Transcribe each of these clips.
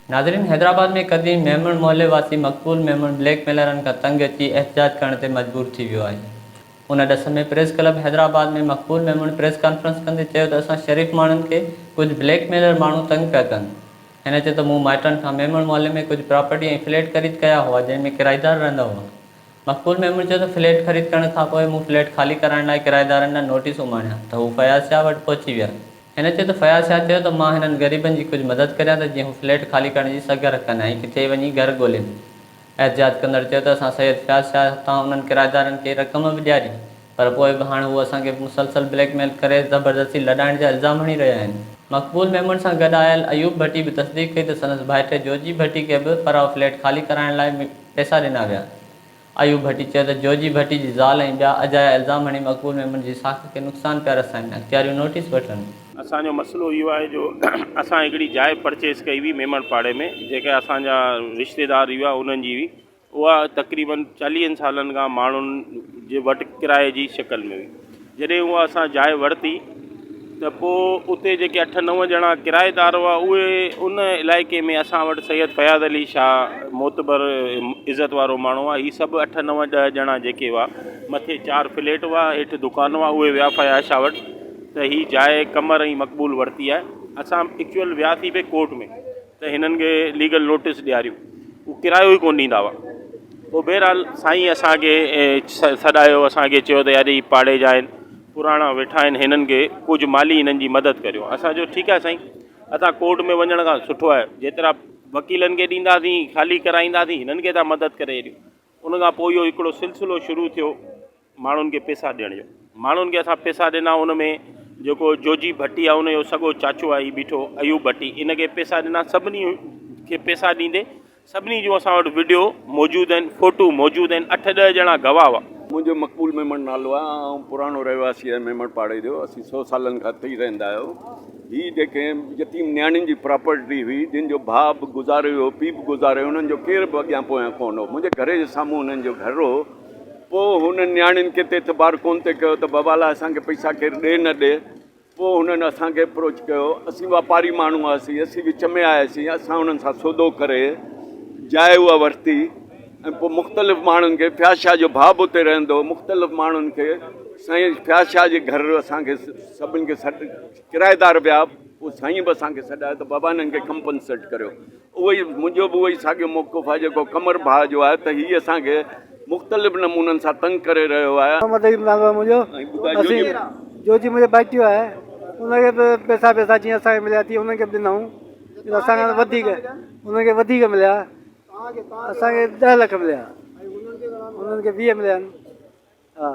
नाज़रीन, हैदराबाद में क़दीम मेमण मोहल्ले वासी मक़बूल मेमण ब्लैकमेलरनि खां तंग अची एहतिजाज करण ते मजबूर थी वियो आहे। उन ॾस में प्रेस क्लब हैदराबाद में मक़बूल मेमण प्रेस कॉन्फ्रेंस कंदे चयो त असां शरीफ़ माण्हुनि खे कुझु ब्लैकमेलर माण्हू तंग पिया कनि। हिन चयो त मूं माइटनि खां मेमण मोहल्ले में कुझु प्रॉपर्टी ऐं फ्लैट ख़रीद कया हुआ जंहिं में किराएदार रहंदा हुआ। मक़बूल मेमण चयो त फ्लैट ख़रीद करण खां पोइ मूं फ्लैट ख़ाली कराइण लाइ किराएदारनि ॾांहुं नोटिसूं माणिया त हू फयाज़ शाह वटि पहुची विया। हिन चयो त फयाज़ शाह चयो त मां हिननि ग़रीबनि जी कुझु मदद करियां त जीअं हू फ्लैट ख़ाली करण जी सघ रखनि ऐं किथे वञी घर ॻोल्हनि। एहतिजाज कंदड़ चयो त असां सैयद फयाज़ शाह तां उन्हनि किराएदारनि खे रक़म बि ॾियारी, पर पोइ बि हाणे हू असांखे मुसलसल ब्लैकमेल करे ज़बरदस्ती लॾाइण जा इल्ज़ाम हणी रहिया आहिनि। मक़बूल मेमण सां गॾु आयल अयूब भट्टी बि तस्दीक़ कई त संदसि भाइटे जोजी भट्टी खे बि पराओ फ्लैट ख़ाली कराइण लाइ पैसा ॾिना विया। अयूब भट्टी चयो त जोजी भट्टी जी ज़ाल ऐं ॿिया अजाया इल्ज़ाम हणी मक़बूल मेमण जी साख खे नुक़सानु पिया रसाइनि, अख़्तियारियूं नोटिस वठनि। असांजो मसइलो इहो आहे जो असां हिकिड़ी जाइ परचेस कई हुई मेमण पाड़े में, जेका असांजा रिश्तेदार हुआ उन्हनि जी हुई। उहा तक़रीबन 40 सालनि खां माण्हुनि जे वटि किराए जी शिकल में हुई। जॾहिं उहा असां जाइ वरिती त पोइ उते जेके 8-9 ॼणा किराएदार हुआ उहे उन इलाइक़े में असां वटि सैयद फयाज़ अली शाह मोतबर इज़त वारो माण्हू आहे, हीअ सभु 8-9-10 ॼणा जेके हुआ, मथे 4 फ्लैट हुआ, हेठि दुकान हुआ, उहे विया फयाज़ शाह वटि त हीअ जाइ कमर ऐं मक़बूल वरिती आहे। असां एक्चुअल वियासीं पे कोर्ट में त हिननि खे लीगल नोटिस ॾियारियूं, उहो किरायो ई कोन ॾींदा हुआ। पोइ बहरहाल साईं असांखे सॾायो, असांखे चयो त यार हीअ पाड़े जा आहिनि, पुराणा वेठा आहिनि, हिननि खे कुझु माली हिननि जी मदद करियो। असां चयो ठीकु आहे साईं, असां कोर्ट में वञण खां सुठो आहे जेतिरा वकीलनि खे ॾींदासीं ख़ाली कराईंदासीं, हिननि खे था मदद करे ॾियूं। उन खां पोइ इहो हिकिड़ो सिलसिलो शुरू थियो माण्हुनि खे पैसा ॾियण जो। माण्हुनि खे असां पैसा ॾिना, उन में जेको जोजी भट्टी आहे उनजो सॻो चाचो आहे, हीउ बीठो अयूब भट्टी, इनखे पैसा ॾिना। सभिनी खे पैसा ॾींदे सभिनी जूं असां वटि वीडियो मौजूदु आहिनि, फ़ोटू मौजूदु आहिनि, 8-10 ॼणा गवाह हुआ। मुंहिंजो मक़बूल मेमण नालो आहे ऐं पुराणो रहवासी आहे मेमण पाड़े जो। असीं 100 सालनि खां थी रहंदा आहियूं। हीअ जेके यतीम नियाणियुनि जी प्रॉपर्टी हुई, जिन जो भाउ बि गुज़ारे वियो, पीउ बि गुज़ारे वियो, उन्हनि जो केर बि अॻियां पोयां कोन हो। मुंहिंजे घर जे साम्हूं उन्हनि जो घर हो। पोइ हुननि नियाणियुनि खे ते एतबार कोन ते कयो त बाबाला असांखे पैसा केरु ॾे न ॾे। पोइ हुननि असांखे अप्रोच कयो। असीं वापारी माण्हू हुआसीं, असीं विच में आयासीं। असां हुननि सां सौदो करे जाइ उहा वरिती ऐं पोइ मुख़्तलिफ़ माण्हुनि खे, फयाज़ शाह जो भाउ बि उते रहंदो, मुख़्तलिफ़ माण्हुनि खे साईं फयाज़ शाह जे घर असांखे सभिनि खे किराएदार विया। पोइ साईं बि असांखे सॾायो त बाबा हिननि खे कंपनसेट करियो। उहो ई मुंहिंजो बि उहो ई साॻियो मौक़िफ़ आहे जेको कमर भाउ जो आहे, त हीअ असांखे मुख़्तलिफ़ नमूननि सां तंग करे रहियो आहे। जोजी मुंहिंजो भाइटियो आहे, उनखे बि पैसा जीअं असांखे मिलिया थी उनखे बि ॾिनऊं। असांखे वधीक उनखे वधीक मिलिया, असांखे 10 लख मिलिया, उन्हनि खे 20 मिलिया आहिनि। हा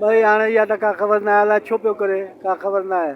भई हाणे इहा त का ख़बर न आहे, अलाए छो पियो करे, का ख़बर न आहे।